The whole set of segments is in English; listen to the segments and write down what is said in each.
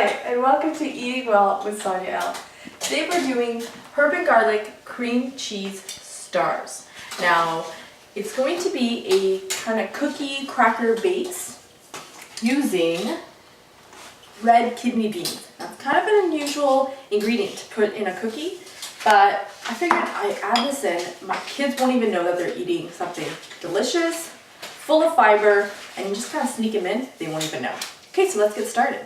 Hi, and welcome to Eating Well with Sonia L. Today we're doing herb and garlic cream cheese stars. Now, it's going to be a kind of cookie cracker base using red kidney beans. That's kind of an unusual ingredient to put in a cookie, but I figured I add this in. My kids won't even know that they're eating something delicious, full of fiber, and you just kind of sneak them in, they won't even know. Okay, so let's get started.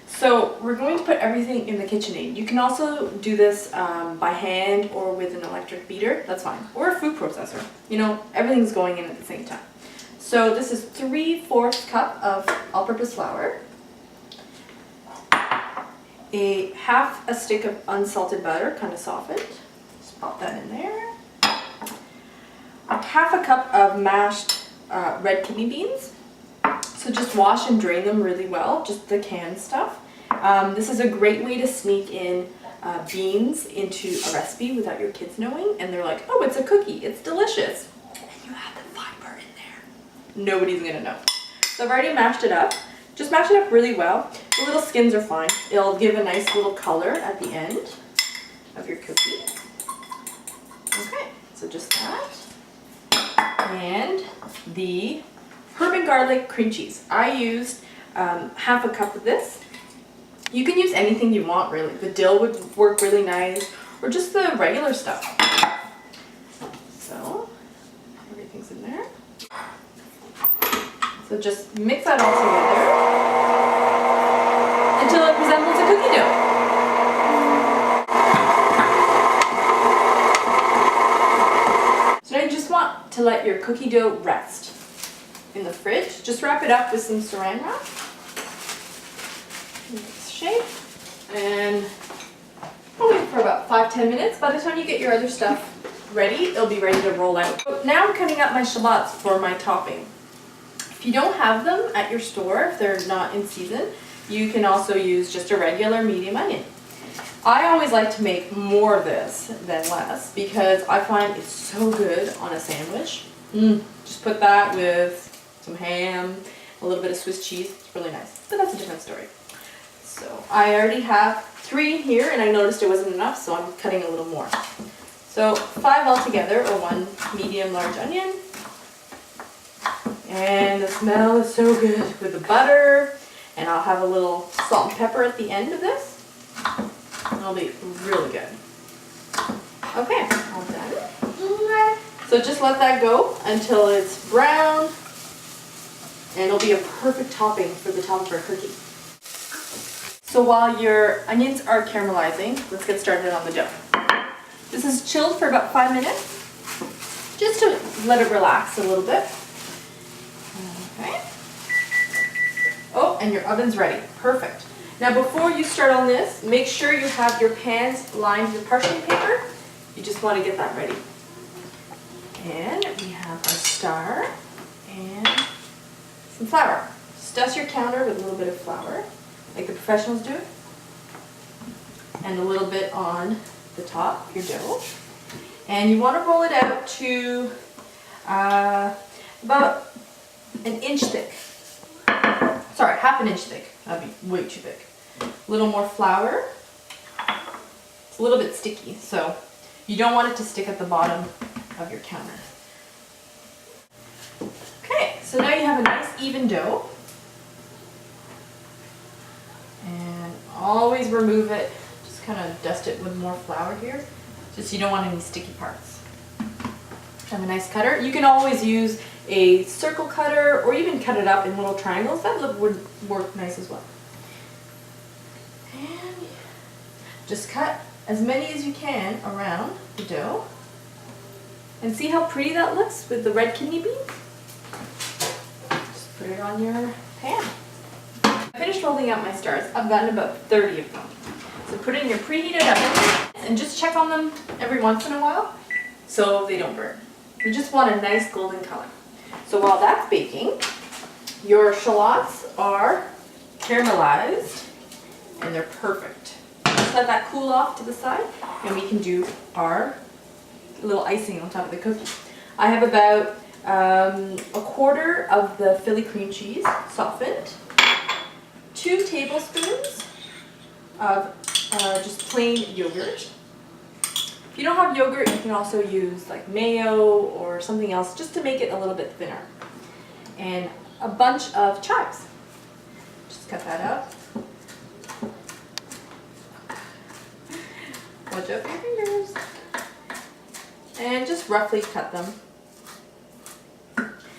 So we're going to put everything in the KitchenAid. You can also do this by hand or with an electric beater, that's fine. Or a food processor. You know, everything's going in at the same time. So this is 3/4 cup of all-purpose flour, half a stick of unsalted butter, kind of softened. Just pop that in there. Half a cup of mashed red kidney beans. So just wash and drain them really well, just the canned stuff. This is a great way to sneak in beans into a recipe without your kids knowing, and they're like, oh, it's a cookie, it's delicious. And you have the fiber in there. Nobody's gonna know. So I've already mashed it up. Just mash it up really well. The little skins are fine. It'll give a nice little color at the end of your cookie. Okay, so just that. And the herb and garlic cream cheese. I used half a cup of this. You can use anything you want, really. The dill would work really nice, or just the regular stuff. So everything's in there. So just mix that all together until it resembles a cookie dough. So now you just want to let your cookie dough rest in the fridge. Just wrap it up with some saran wrap. Nice shape. And I'll wait for about 5-10 minutes. By the time you get your other stuff ready, it'll be ready to roll out. So now I'm cutting up my shallots for my topping. If you don't have them at your store, if they're not in season, you can also use just a regular medium onion. I always like to make more of this than less because I find it's so good on a sandwich. Just put that with some ham, a little bit of Swiss cheese. It's really nice, but that's a different story. So I already have 3 here, and I noticed it wasn't enough, so I'm cutting a little more. So 5 altogether, or 1 medium large onion. And the smell is so good with the butter, and I'll have a little salt and pepper at the end of this. It'll be really good. Okay, all done. So just let that go until it's brown, and it'll be a perfect topping for the top of our cookie. So while your onions are caramelizing, let's get started on the dough. This is chilled for about 5 minutes, just to let it relax a little bit. Okay. Oh, and your oven's ready. Perfect. Now before you start on this, make sure you have your pans lined with parchment paper. You just want to get that ready. And we have our star and some flour. Just dust your counter with a little bit of flour, like the professionals do. And a little bit on the top of your dough. And you want to roll it out to about an inch thick. Sorry, half an inch thick. That'd be way too thick. A little more flour. It's a little bit sticky, so you don't want it to stick at the bottom of your counter. Okay, so now you have a nice even dough. And always remove it. Just kind of dust it with more flour here. Just you don't want any sticky parts. Have a nice cutter. You can always use a circle cutter or even cut it up in little triangles. That would work nice as well. And just cut as many as you can around the dough. And see how pretty that looks with the red kidney beans? Just put it on your pan. I finished rolling out my stars. I've gotten about 30 of them. So put it in your preheated oven and just check on them every once in a while so they don't burn. You just want a nice golden color. So while that's baking, your shallots are caramelized and they're perfect. Just let that cool off to the side and we can do our little icing on top of the cookie. I have about a quarter of the Philly cream cheese softened, 2 tablespoons of just plain yogurt. If you don't have yogurt, you can also use like mayo or something else just to make it a little bit thinner. And a bunch of chives. Just cut that up. Watch out for your fingers. And just roughly cut them.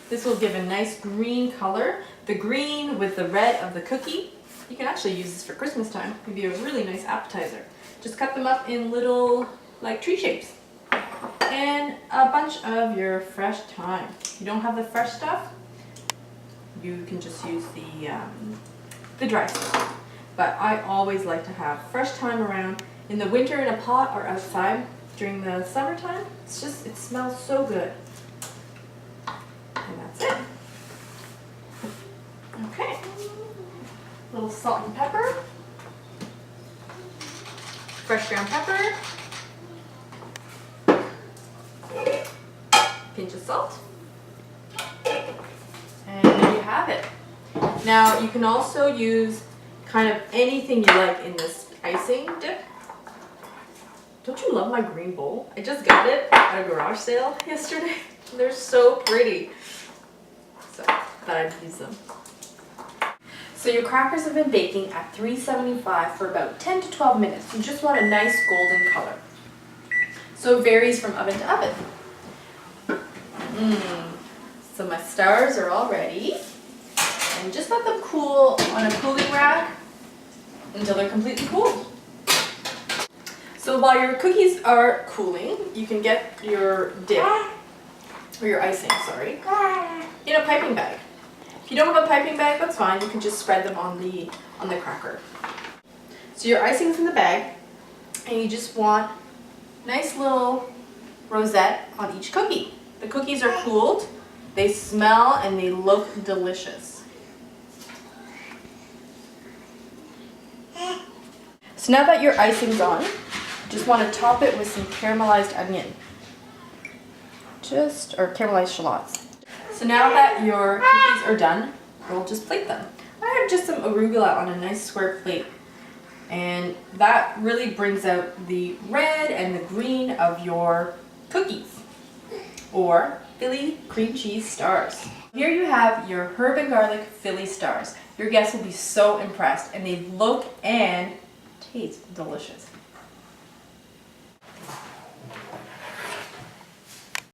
This will give a nice green color. The green with the red of the cookie. You can actually use this for Christmas time. It'd be a really nice appetizer. Just cut them up in little like tree shapes. And a bunch of your fresh thyme. If you don't have the fresh stuff, you can just use the dry stuff. But I always like to have fresh thyme around in the winter in a pot or outside during the summertime. It's just, it smells so good. And that's it. Okay. A little salt and pepper. Fresh ground pepper. Pinch of salt. And there you have it. Now you can also use kind of anything you like in this icing dip. Don't you love my green bowl? I just got it at a garage sale yesterday. They're so pretty. So I thought I'd use them. So your crackers have been baking at 375 for about 10 to 12 minutes. You just want a nice golden color. So it varies from oven to oven. So my stars are all ready. And just let them cool on a cooling rack until they're completely cooled. So while your cookies are cooling, you can get your dip, or your icing, sorry, in a piping bag. If you don't have a piping bag, that's fine. You can just spread them on the cracker. So your icing's in the bag, and you just want nice little rosette on each cookie. The cookies are cooled, they smell, and they look delicious. So now that your icing's on, just want to top it with some caramelized onion. Or caramelized shallots. So now that your cookies are done, we'll just plate them. I have just some arugula on a nice square plate. And that really brings out the red and the green of your cookies. Or Philly cream cheese stars. Here you have your herb and garlic Philly stars. Your guests will be so impressed, and they look and taste delicious.